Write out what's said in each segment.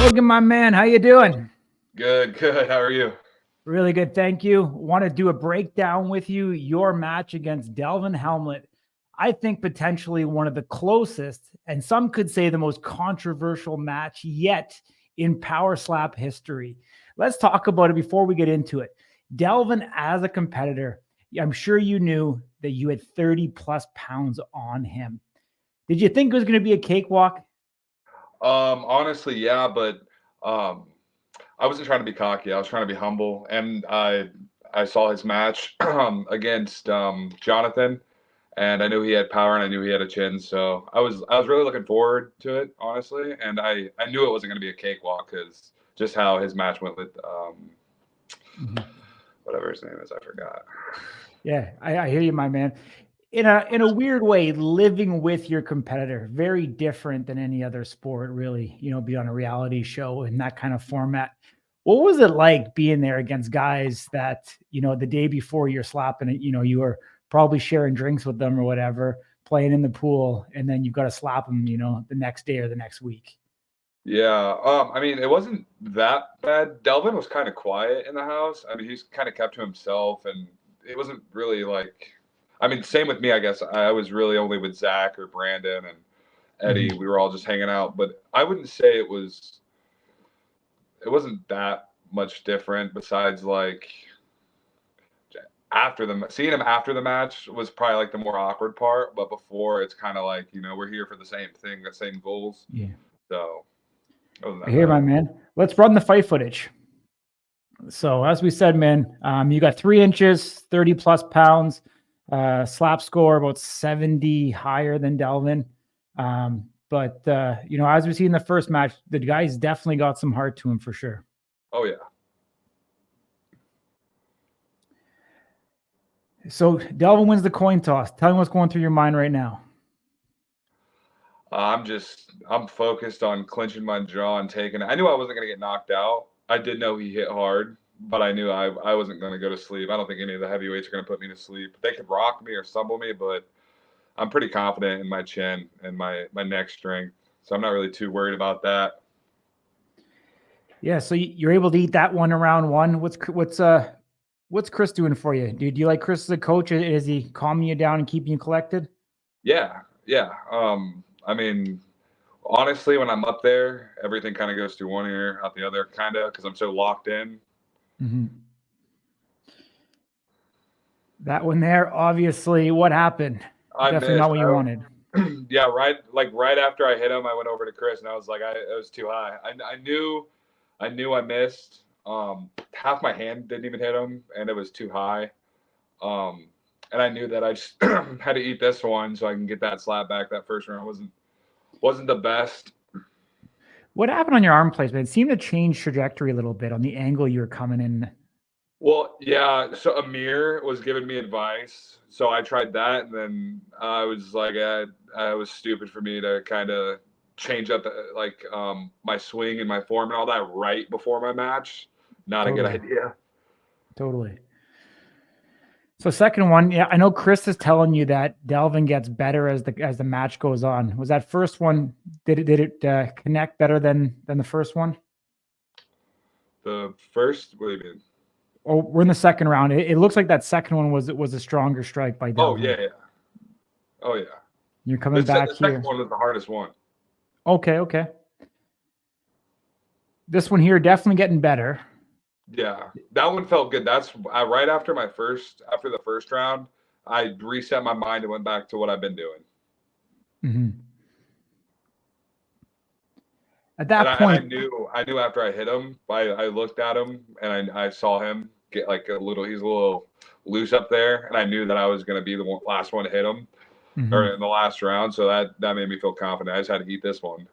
Logan, my man, how you doing? Good, good. How are you? Really good, thank you. Want to do a breakdown with you, your match against Delvin Hamlett. I think potentially one of the closest, and some could say the most controversial match yet in Power Slap history. Let's talk about it before we get into it. Delvin, as a competitor, I'm sure you knew that you had 30 plus pounds on him. Did you think it was going to be a cakewalk? Honestly, yeah, but um, I wasn't trying to be cocky. I was trying to be humble, and I saw his match against Jonathan, and I knew he had power, and I knew he had a chin. So I was really looking forward to it, honestly, and I knew it wasn't going to be a cakewalk because just how his match went with whatever his name is, I forgot. Yeah, I hear you, my man. In a weird way, living with your competitor, very different than any other sport, really, be on a reality show in that kind of format. What was it like being there against guys that, the day before you're slapping it, you were probably sharing drinks with them or whatever, playing in the pool, and then you've got to slap them, the next day or the next week? Yeah, I mean, it wasn't that bad. Delvin was kind of quiet in the house. I mean, he's kind of kept to himself, and it wasn't really like. I mean, same with me. I guess I was really only with Zach or Brandon and Eddie. Mhm. We were all just hanging out, but I wouldn't say it was. It wasn't that much different. Besides, like after the seeing him after the match was probably like the more awkward part. But before, it's kind of like we're here for the same thing, the same goals. Yeah, So it wasn't I that hear, bad. my man. Let's run the fight footage. So as we said, man, you got 3 inches, 30 plus pounds, slap score about 70 higher than Delvin. But as we see in the first match, the guy's definitely got some heart to him for sure. Oh yeah. So Delvin wins the coin toss. Tell me what's going through your mind right now. I'm focused on clinching my jaw and taking it. I knew I wasn't going to get knocked out. I did know he hit hard, but I knew I wasn't going to go to sleep. I don't think any of the heavyweights are going to put me to sleep. They could rock me or stumble me, but I'm pretty confident in my chin and my neck strength. So I'm not really too worried about that. Yeah, so you're able to eat that one around one. What's Chris doing for you? Do you like Chris as a coach? Is he calming you down and keeping you collected? Yeah, yeah. I mean, honestly, when I'm up there, everything kind of goes through one ear, out the other, kind of, because I'm so locked in. Mm-hmm. That one there, obviously, what happened? I Definitely not missed. what you wanted. Yeah, right after I hit him, I went over to Chris and I was like, it was too high. I knew I missed. Half my hand didn't even hit him, and it was too high. Um, and I knew that I just had to eat this one so I can get that slap back. That first round wasn't the best. What happened on your arm placement? It seemed to change trajectory a little bit on the angle you were coming in. Well, yeah. So Amir was giving me advice, so I tried that, and then I was like, I was stupid for me to kind of change up my swing and my form and all that right before my match. Not a good Totally. idea. Totally. So second one, yeah, I know Chris is telling you that Delvin gets better as the match goes on. Was that first one? Did it connect better than the first one? The first, what do you mean? Oh, we're in the second round. It looks like that second one was a stronger strike by Oh Delvin. yeah, yeah. Oh yeah. You're coming back The second here. one was the hardest one. Okay. This one here definitely getting better. Yeah, that one felt good. That's right after after the first round, I reset my mind and went back to what I've been doing. Mm-hmm. At And that I point, knew after I hit him, I looked at him and I saw him get like he's a little loose up there, and I knew that I was going to be the last one to hit him or in the last round. So that made me feel confident. I just had to eat this one.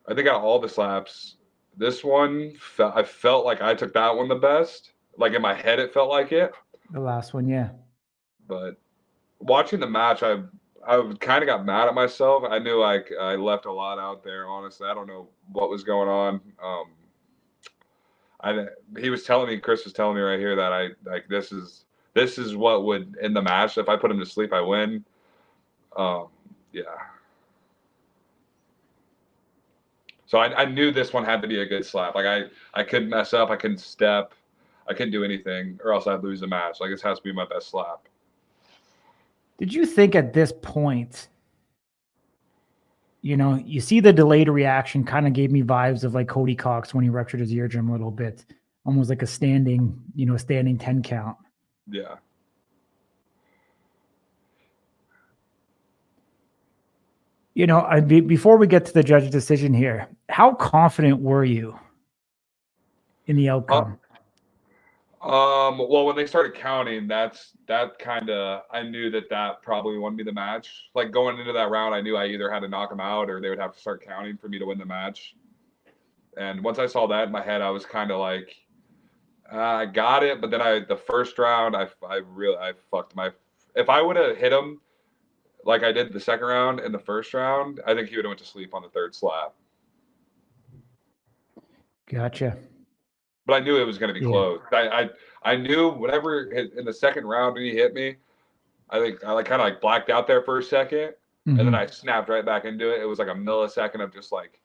I think out of all the slaps, this one I felt like I took that one the best. Like in my head, it felt like it. the last one, yeah. But watching the match, I kind of got mad at myself. I knew like I left a lot out there. Honestly, I don't know what was going on. He was telling me, Chris was telling me right here that I like this is what would end the match. If I put him to sleep, I win. Yeah. So I knew this one had to be a good slap. Like I couldn't mess up. I couldn't step. I couldn't do anything, or else I'd lose the match. Like this has to be my best slap. Did you think at this point, you know, you see the delayed reaction kind of gave me vibes of like Cody Cox when he ruptured his eardrum a little bit, almost like a standing, you know, standing 10 count. Yeah. You know, before we get to the judge's decision here, how confident were you in the outcome? Well, when they started counting, that kind of, I knew that probably wouldn't be the match. Like going into that round, I knew I either had to knock him out or they would have to start counting for me to win the match. And once I saw that in my head, I was kind of like, I got it. But then the first round, I fucked my, if I would have hit him like I did the second round and the first round, I think he would have went to sleep on the third slap. Gotcha. But I knew it was going to be close. I knew whatever in the second round when he hit me, I think I kind of like blacked out there for a second, and then I snapped right back into it. It was like a millisecond of just like,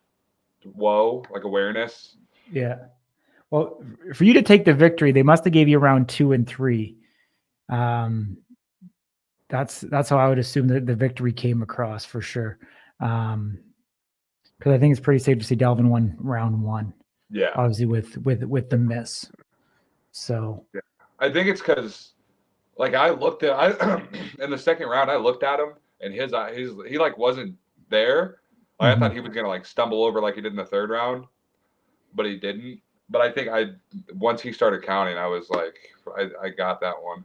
whoa, like awareness. Yeah. Well, for you to take the victory, they must have gave you round 2 and 3. That's how I would assume that the victory came across for sure. Because I think it's pretty safe to say Delvin won round 1. Yeah, obviously with the miss. So yeah. I think it's because like I looked at in the second round, I looked at him and he like wasn't there. Like, I thought he was gonna like stumble over like he did in the third round, but he didn't. But I think once he started counting, I was like, I got that one.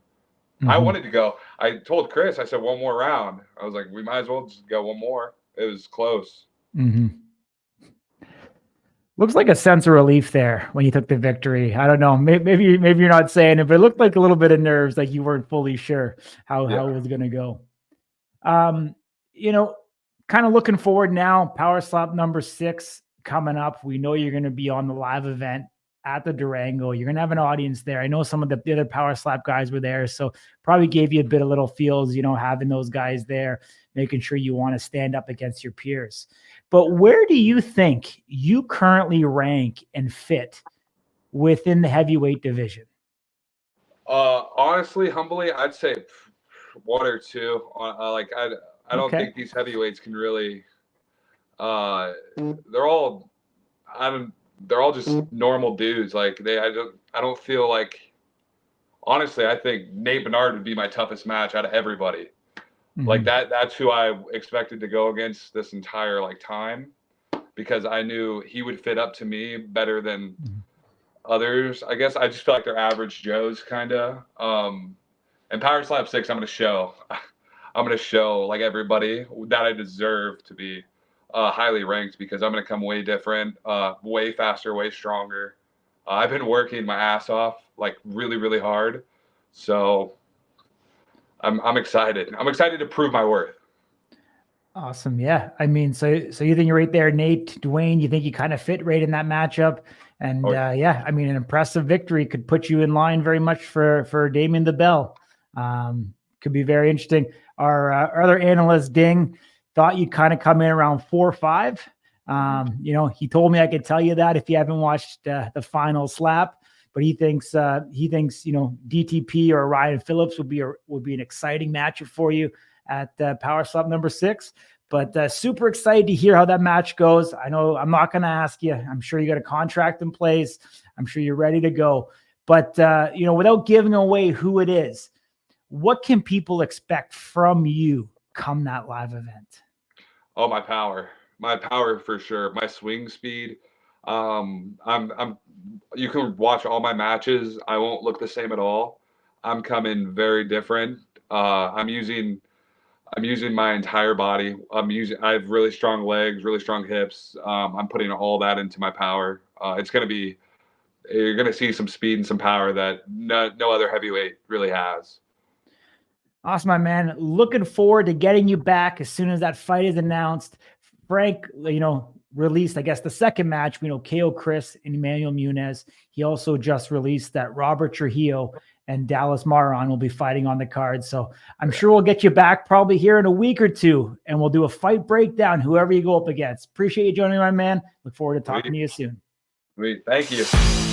I wanted to go. I told Chris, I said, one more round. I was like, we might as well just go one more. It was close. Looks like a sense of relief there when you took the victory. I don't know. Maybe you're not saying it, but it looked like a little bit of nerves, like you weren't fully sure how it was going to go. You know, kind of looking forward now, Power Slap number 6 coming up. We know you're going to be on the live event at the Durango. You're going to have an audience there. I know some of the other Power Slap guys were there, so probably gave you a bit of little feels, you know, having those guys there, making sure you want to stand up against your peers. But where do you think you currently rank and fit within the heavyweight division? Honestly, humbly, I'd say 1 or 2. Like I don't think these heavyweights can really. They're all just normal dudes. Like I don't feel like. Honestly, I think Nate Bernard would be my toughest match out of everybody. Like that's who I expected to go against this entire like time, because I knew he would fit up to me better than others. I guess I just feel like they're average Joes kind of. And Power Slap 6, I'm going to show like everybody that I deserve to be highly ranked, because I'm going to come way different, way faster, way stronger. I've been working my ass off, like really, really hard. So I'm excited. I'm excited to prove my worth. Awesome. Yeah. I mean, so you think you're right there, Nate, Dwayne, you think you kind of fit right in that matchup. And yeah, I mean, an impressive victory could put you in line very much for Damien the Bell. Could be very interesting. Our other analyst, Ding, thought you'd kind of come in around 4 or 5. You know, he told me I could tell you that if you haven't watched the final slap, but he thinks, you know, DTP or Ryan Phillips would be an exciting matchup for you at Power Slap number 6. But super excited to hear how that match goes. I know I'm not going to ask you. I'm sure you got a contract in place. I'm sure you're ready to go. But, you know, without giving away who it is, what can people expect from you come that live event? Oh, my power for sure. My swing speed. You can watch all my matches. I won't look the same at all. I'm coming very different. I'm using my entire body. I have really strong legs, really strong hips. I'm putting all that into my power. You're going to see some speed and some power that no other heavyweight really has. Awesome, my man. Looking forward to getting you back as soon as that fight is announced. Frank, you know, released, I guess, the second match. We know KO Chris and Emmanuel Munez. He also just released that Robert Trujillo and Dallas Maron will be fighting on the card. So I'm sure we'll get you back probably here in a week or two, and we'll do a fight breakdown, whoever you go up against. Appreciate you joining me, my man. Look forward to talking to you soon. Thank you.